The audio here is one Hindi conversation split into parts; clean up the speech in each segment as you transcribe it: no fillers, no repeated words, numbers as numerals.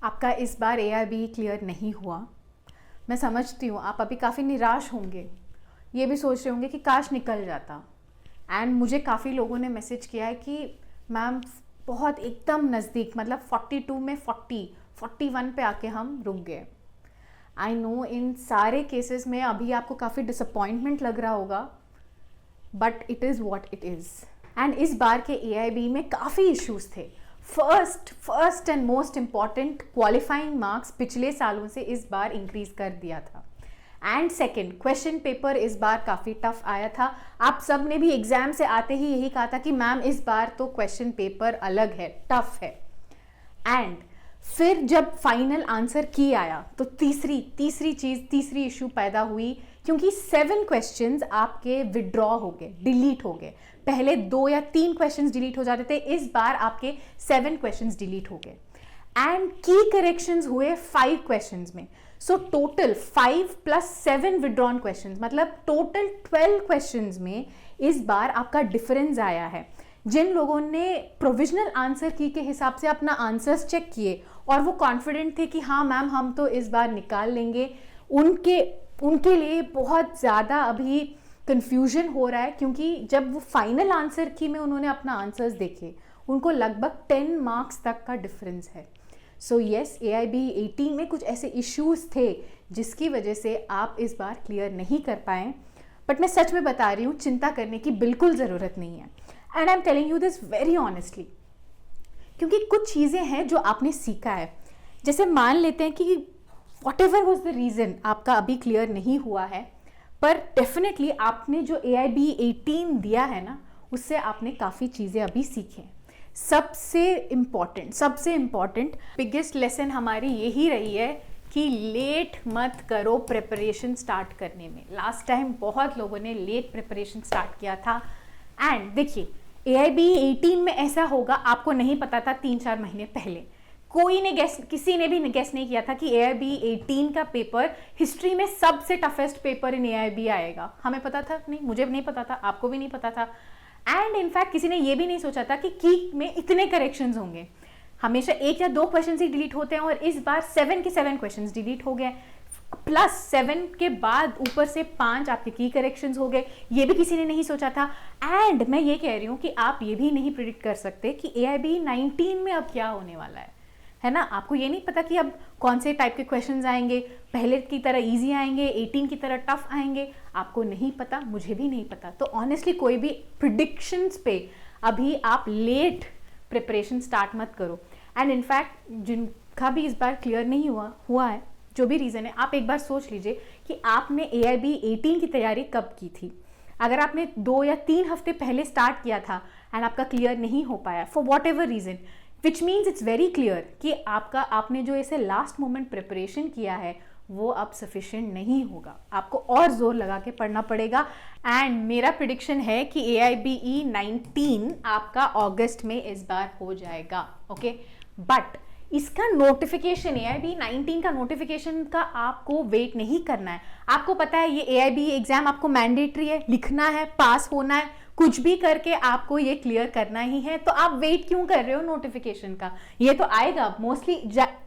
आपका इस बार AIB क्लियर नहीं हुआ। मैं समझती हूँ आप अभी काफ़ी निराश होंगे, ये भी सोच रहे होंगे कि काश निकल जाता। एंड मुझे काफ़ी लोगों ने मैसेज किया है कि मैम बहुत एकदम नज़दीक, मतलब 42 में 41 पे आके हम रुक गए। आई नो इन सारे केसेस में अभी आपको काफ़ी डिसअपॉइंटमेंट लग रहा होगा, but it is what it is. And इस बार के AIB में काफ़ी इश्यूज थे। First and most important, qualifying marks पिछले सालों से इस बार इंक्रीज कर दिया था। एंड सेकेंड, क्वेश्चन पेपर इस बार काफ़ी टफ आया था। आप सब ने भी एग्जाम से आते ही यही कहा था कि मैम इस बार तो क्वेश्चन पेपर अलग है, टफ है। एंड फिर जब फाइनल आंसर की आया तो तीसरी इशू पैदा हुई, क्योंकि 7 क्वेश्चंस आपके विड्रॉ हो गए, डिलीट हो गए। पहले 2 या 3 क्वेश्चंस डिलीट हो जाते थे, इस बार आपके 7 क्वेश्चंस डिलीट हो गए। एंड की करेक्शंस हुए 5 क्वेश्चंस में। सो टोटल 5 + 7 विड्रॉन क्वेश्चंस, मतलब टोटल 12 क्वेश्चंस में इस बार आपका डिफरेंस आया है। जिन लोगों ने प्रोविजनल आंसर की के हिसाब से अपना आंसर्स चेक किए और वो कॉन्फिडेंट थे कि हाँ मैम हम तो इस बार निकाल लेंगे, उनके लिए बहुत ज़्यादा अभी कन्फ्यूजन हो रहा है, क्योंकि जब वो फाइनल आंसर की में उन्होंने अपना आंसर्स देखे, उनको लगभग 10 मार्क्स तक का डिफरेंस है। सो येस, AIB 18 में कुछ ऐसे इश्यूज थे जिसकी वजह से आप इस बार क्लियर नहीं कर पाए। बट मैं सच में बता रही हूँ, चिंता करने की बिल्कुल ज़रूरत नहीं है। And I am telling you this very honestly, क्योंकि कुछ चीज़ें हैं जो आपने सीखा है। जैसे मान लेते हैं कि what ever was the reason आपका अभी क्लियर नहीं हुआ है, पर डेफिनेटली आपने जो AIB 18 दिया है ना, उससे आपने काफ़ी चीज़ें अभी सीखी हैं। सबसे इम्पॉर्टेंट बिगेस्ट लेसन हमारी यही रही है कि लेट मत करो प्रिपरेशन स्टार्ट करने में। लास्ट टाइम बहुत लोगों ने लेट प्रिपरेशन स्टार्ट किया था। एंड देखिए, AIB 18 में ऐसा होगा, आपको नहीं पता था 3-4 महीने पहले। किसी ने भी गेस नहीं किया था कि AIB 18 का पेपर हिस्ट्री में सबसे टफेस्ट पेपर इन AIB आएगा। हमें पता था? नहीं, मुझे नहीं पता था, आपको भी नहीं पता था। एंड इनफैक्ट किसी ने ये भी नहीं सोचा था कि की में इतने करेक्शंस होंगे। हमेशा 1 या 2 क्वेश्चंस ही डिलीट होते हैं, और इस बार 7 के 7 क्वेश्चंस डिलीट हो गए, प्लस 7 के बाद ऊपर से 5 आपके की करेक्शंस हो गए। ये भी किसी ने नहीं सोचा था। एंड मैं ये कह रही हूँ कि आप ये भी नहीं प्रिडिक्ट कर सकते कि AIB 19 में अब क्या होने वाला है ना। आपको ये नहीं पता कि अब कौन से टाइप के क्वेश्चंस आएंगे, पहले की तरह इजी आएंगे, 18 की तरह टफ आएंगे, आपको नहीं पता, मुझे भी नहीं पता। तो ऑनेस्टली कोई भी प्रिडिक्शंस पे अभी आप लेट प्रिपरेशन स्टार्ट मत करो। एंड इनफैक्ट जिनका भी इस बार क्लियर नहीं हुआ है, जो भी रीज़न है, आप एक बार सोच लीजिए कि आपने AIB 18 की तैयारी कब की थी। अगर आपने 2 या 3 हफ्ते पहले स्टार्ट किया था एंड आपका क्लियर नहीं हो पाया for what ever reason, which means it's very clear कि आपने जो ऐसे लास्ट मोमेंट प्रिपरेशन किया है वो अब सफिशिएंट नहीं होगा, आपको और जोर लगा के पढ़ना पड़ेगा। एंड मेरा प्रिडिक्शन है कि AIB 19 आपका अगस्त में इस बार हो जाएगा, ओके। बट इसका नोटिफिकेशन, AIB 19 का नोटिफिकेशन का आपको वेट नहीं करना है। आपको पता है ये AIB एग्जाम आपको मैंडेटरी है, लिखना है, पास होना है, कुछ भी करके आपको ये क्लियर करना ही है। तो आप वेट क्यों कर रहे हो नोटिफिकेशन का? ये तो आएगा मोस्टली,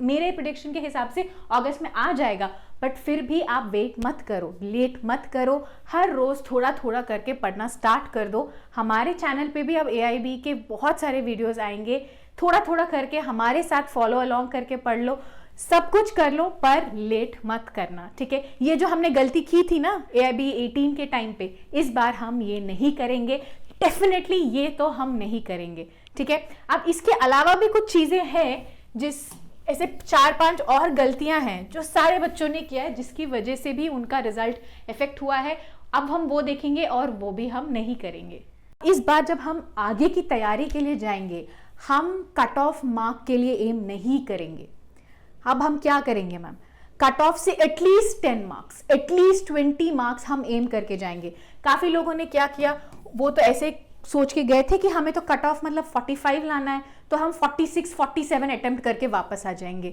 मेरे प्रेडिक्शन के हिसाब से अगस्त में आ जाएगा। बट फिर भी आप वेट मत करो, लेट मत करो, हर रोज थोड़ा थोड़ा करके पढ़ना स्टार्ट कर दो। हमारे चैनल पे भी अब AIB के बहुत सारे वीडियोस आएंगे, थोड़ा थोड़ा करके हमारे साथ फॉलो अलोंग करके पढ़ लो, सब कुछ कर लो, पर लेट मत करना, ठीक है। ये जो हमने गलती की थी ना AIB 18 के टाइम पे, इस बार हम ये नहीं करेंगे, डेफिनेटली ये तो हम नहीं करेंगे, ठीक है। अब इसके अलावा भी कुछ चीजें हैं, जिस ऐसे 4-5 और गलतियां हैं जो सारे बच्चों ने किया है, जिसकी वजह से भी उनका रिजल्ट इफेक्ट हुआ है। अब हम वो देखेंगे और वो भी हम नहीं करेंगे। इस बार जब हम आगे की तैयारी के लिए जाएंगे, हम कट ऑफ मार्क के लिए एम नहीं करेंगे। अब हम क्या करेंगे मैम? कट ऑफ से एटलीस्ट 10 मार्क्स, एटलीस्ट 20 मार्क्स हम एम करके जाएंगे। काफी लोगों ने क्या किया, वो तो ऐसे सोच के गए थे कि हमें तो कट ऑफ मतलब 45 लाना है, तो हम 46-47 अटेम्प्ट करके वापस आ जाएंगे।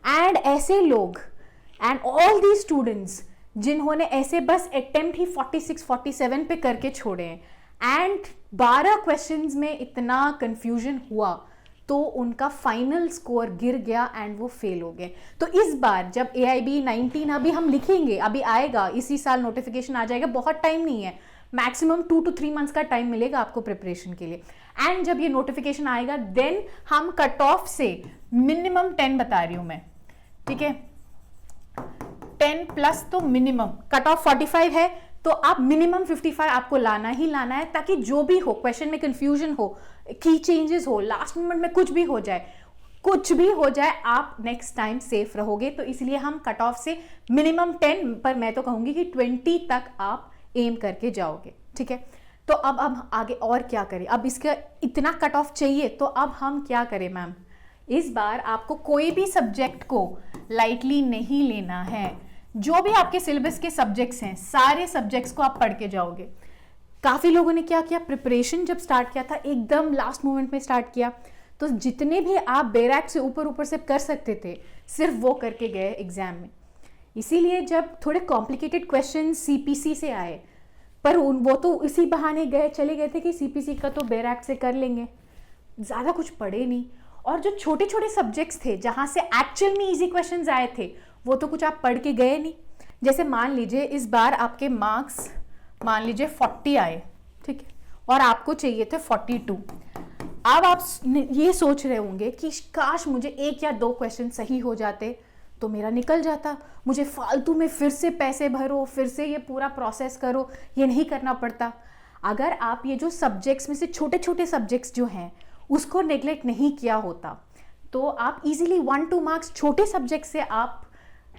एंड ऐसे लोग एंड ऑल दी स्टूडेंट्स जिन्होंने ऐसे बस अटेम्प्ट ही 46-47 पे करके छोड़े हैं, एंड 12 क्वेश्चंस में इतना कंफ्यूजन हुआ, तो उनका फाइनल स्कोर गिर गया एंड वो फेल हो गए। तो इस बार जब AIB 19 अभी हम लिखेंगे, अभी आएगा, इसी साल नोटिफिकेशन आ जाएगा, बहुत टाइम नहीं है, मैक्सिमम 2 to 3 मंथ्स का टाइम मिलेगा आपको प्रिपरेशन के लिए। एंड जब ये नोटिफिकेशन आएगा देन हम कट ऑफ से मिनिमम 10 बता रही हूं मैं, ठीक है, 10 प्लस तो मिनिमम कट ऑफ 45 है, तो आप मिनिमम 55 आपको लाना ही लाना है, ताकि जो भी हो, क्वेश्चन में कंफ्यूजन हो, की चेंजेस हो, लास्ट मोमेंट में कुछ भी हो जाए, कुछ भी हो जाए, आप नेक्स्ट टाइम सेफ रहोगे। तो इसलिए हम कट ऑफ से मिनिमम 10 पर मैं तो कहूंगी कि 20 तक आप एम करके जाओगे, ठीक है। तो अब आगे और क्या करें, अब इसका इतना कट ऑफ चाहिए, तो अब हम क्या करें मैम, इस बार आपको कोई भी सब्जेक्ट को लाइटली नहीं लेना है। जो भी आपके सिलेबस के सब्जेक्ट्स हैं, सारे सब्जेक्ट्स को आप पढ़ के जाओगे। काफ़ी लोगों ने क्या किया, प्रिपरेशन जब स्टार्ट किया था एकदम लास्ट मोमेंट में स्टार्ट किया, तो जितने भी आप बैराक से ऊपर से कर सकते थे सिर्फ वो करके गए एग्जाम में। इसीलिए जब थोड़े कॉम्प्लिकेटेड क्वेश्चन CPC से आए, पर वो तो इसी बहाने चले गए थे कि CPC का तो बैराक से कर लेंगे, ज़्यादा कुछ पढ़े नहीं। और जो छोटे छोटे सब्जेक्ट्स थे जहाँ से एक्चुअल में इजी क्वेश्चंस आए थे, वो तो कुछ आप पढ़ के गए नहीं। जैसे मान लीजिए इस बार आपके मार्क्स मान लीजिए 40 आए, ठीक है, और आपको चाहिए थे 42। अब आप ये सोच रहे होंगे कि काश मुझे 1 या 2 क्वेश्चन सही हो जाते तो मेरा निकल जाता, मुझे फालतू में फिर से पैसे भरो, फिर से ये पूरा प्रोसेस करो, ये नहीं करना पड़ता। अगर आप ये जो सब्जेक्ट्स में से छोटे छोटे सब्जेक्ट्स जो हैं उसको नेग्लेक्ट नहीं किया होता, तो आप इजीली 1-2 मार्क्स छोटे सब्जेक्ट से आप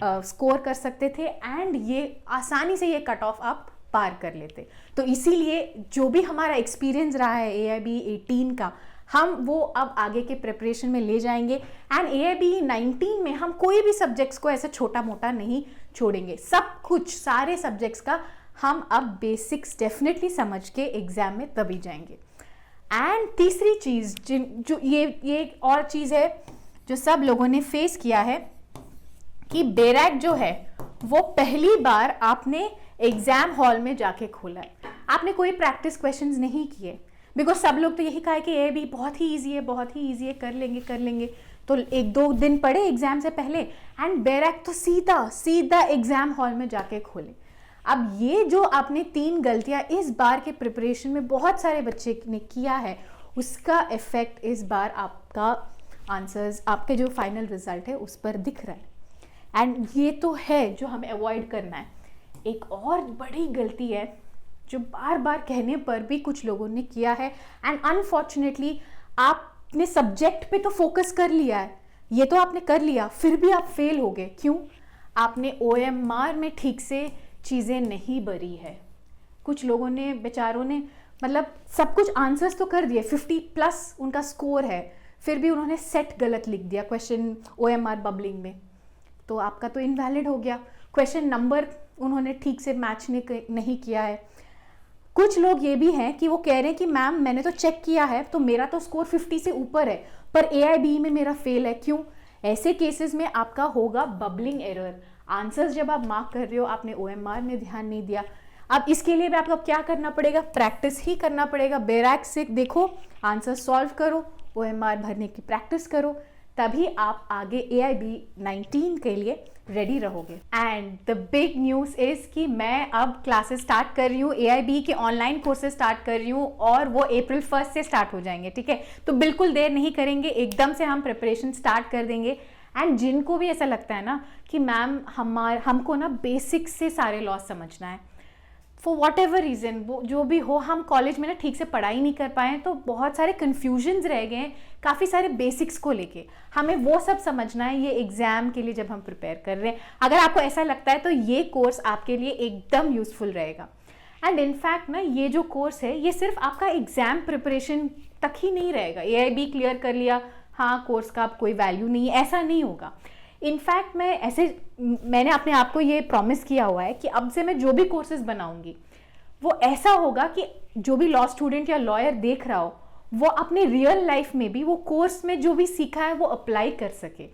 स्कोर कर सकते थे, एंड ये आसानी से ये कट ऑफ आप पार कर लेते। तो इसीलिए जो भी हमारा एक्सपीरियंस रहा है AIB 18 का, हम वो अब आगे के प्रिपरेशन में ले जाएंगे। एंड AIB 19 में हम कोई भी सब्जेक्ट्स को ऐसा छोटा मोटा नहीं छोड़ेंगे, सब कुछ सारे सब्जेक्ट्स का हम अब बेसिक्स डेफिनेटली समझ के एग्जाम में तभी जाएंगे। एंड तीसरी चीज़ जो ये और चीज़ है जो सब लोगों ने फेस किया है, कि बैराक जो है वो पहली बार आपने एग्जाम हॉल में जाके खोला है, आपने कोई प्रैक्टिस क्वेश्चंस नहीं किए, बिकॉज सब लोग तो यही कहा कि AIB बहुत ही ईजी है, बहुत ही ईजी है, कर लेंगे। तो 1-2 दिन पढ़े एग्जाम से पहले, एंड बैराक तो सीधा एग्जाम हॉल में जाके खोले। अब ये जो आपने 3 गलतियां इस बार के प्रिपरेशन में बहुत सारे बच्चे ने किया है, उसका इफेक्ट इस बार आपका आंसर्स, आपके जो फाइनल रिजल्ट है उस पर दिख रहा है। एंड ये तो है जो हमें अवॉइड करना है। एक और बड़ी गलती है जो बार बार कहने पर भी कुछ लोगों ने किया है, एंड अनफॉर्चुनेटली आपने सब्जेक्ट पे तो फोकस कर लिया है, ये तो आपने कर लिया, फिर भी आप फेल हो गए। क्यों? आपने OMR में ठीक से चीज़ें नहीं भरी है। कुछ लोगों ने, बेचारों ने, मतलब सब कुछ आंसर्स तो कर दिए, 50+ उनका स्कोर है, फिर भी उन्होंने सेट गलत लिख दिया क्वेश्चन OMR बबलिंग में, तो आपका तो इनवैलिड हो गया। क्वेश्चन नंबर उन्होंने ठीक से मैच नहीं किया है। कुछ लोग ये भी हैं कि वो कह रहे हैं कि मैम मैंने तो चेक किया है तो मेरा तो स्कोर 50 से ऊपर है, पर AIB में मेरा फेल है। क्यों? ऐसे केसेस में आपका होगा बबलिंग एरर। आंसर्स जब आप मार्क कर रहे हो, आपने OMR में ध्यान नहीं दिया। अब इसके लिए भी आपको क्या करना पड़ेगा? प्रैक्टिस ही करना पड़ेगा। बैराक से देखो, आंसर सॉल्व करो, OMR भरने की प्रैक्टिस करो, तभी आप आगे AIB 19 के लिए रेडी रहोगे। And the big news is कि मैं अब क्लासेस स्टार्ट कर रही हूँ, AIB के ऑनलाइन कोर्सेज स्टार्ट कर रही हूँ, और वो April 1 से स्टार्ट हो जाएंगे, ठीक है। तो बिल्कुल देर नहीं करेंगे, एकदम से हम प्रिपरेशन स्टार्ट कर देंगे। एंड जिनको भी ऐसा लगता है ना कि मैम हमको ना बेसिक्स से सारे लॉस समझना है, फॉर वॉट एवर रीज़न, वो जो भी हो, हम कॉलेज में ना ठीक से पढ़ाई नहीं कर पाए, तो बहुत सारे कन्फ्यूजन्स रह गए हैं काफ़ी सारे बेसिक्स को लेके, हमें वो सब समझना है ये एग्ज़ाम के लिए जब हम प्रिपेयर कर रहे हैं। अगर आपको ऐसा लगता है तो ये कोर्स आपके लिए एकदम यूज़फुल रहेगा। एंड इनफैक्ट ना ये जो कोर्स है ये सिर्फ आपका एग्ज़ाम प्रिपरेशन तक ही नहीं रहेगा। AIB क्लियर कर लिया, हाँ कोर्स का अब कोई वैल्यू नहीं है, ऐसा नहीं होगा। इनफैक्ट मैंने अपने आप को ये प्रॉमिस किया हुआ है कि अब से मैं जो भी कोर्सेज बनाऊंगी वो ऐसा होगा कि जो भी लॉ स्टूडेंट या लॉयर देख रहा हो वो अपने रियल लाइफ में भी वो कोर्स में जो भी सीखा है वो अप्लाई कर सके।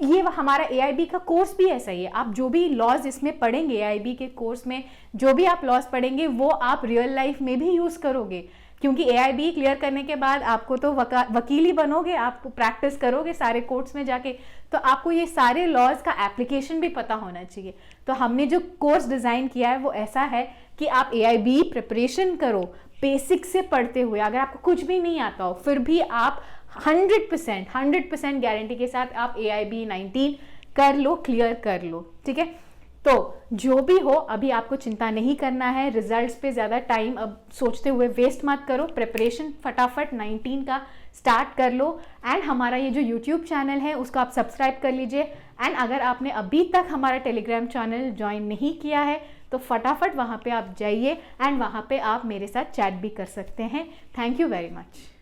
ये हमारा AIB का कोर्स भी ऐसा ही है। आप जो भी लॉज इसमें पढ़ेंगे, AIB के कोर्स में जो भी आप लॉज पढ़ेंगे वो आप रियल लाइफ में भी यूज़ करोगे, क्योंकि AIB क्लियर करने के बाद आपको तो वकील ही बनोगे, आप प्रैक्टिस करोगे सारे कोर्ट्स में जाके, तो आपको ये सारे लॉज का एप्लीकेशन भी पता होना चाहिए। तो हमने जो कोर्स डिज़ाइन किया है वो ऐसा है कि आप AIB प्रिपरेशन करो बेसिक से पढ़ते हुए। अगर आपको कुछ भी नहीं आता हो फिर भी आप 100% गारंटी के साथ आप AIB 19 कर लो, क्लियर कर लो, ठीक है। तो जो भी हो, अभी आपको चिंता नहीं करना है, रिजल्ट्स पे ज़्यादा टाइम अब सोचते हुए वेस्ट मत करो, प्रिपरेशन फटाफट 19 का स्टार्ट कर लो। एंड हमारा ये जो यूट्यूब चैनल है उसको आप सब्सक्राइब कर लीजिए। एंड अगर आपने अभी तक हमारा टेलीग्राम चैनल ज्वाइन नहीं किया है तो फटाफट वहाँ पे आप जाइए एंड वहाँ पे आप मेरे साथ चैट भी कर सकते हैं। Thank you very much.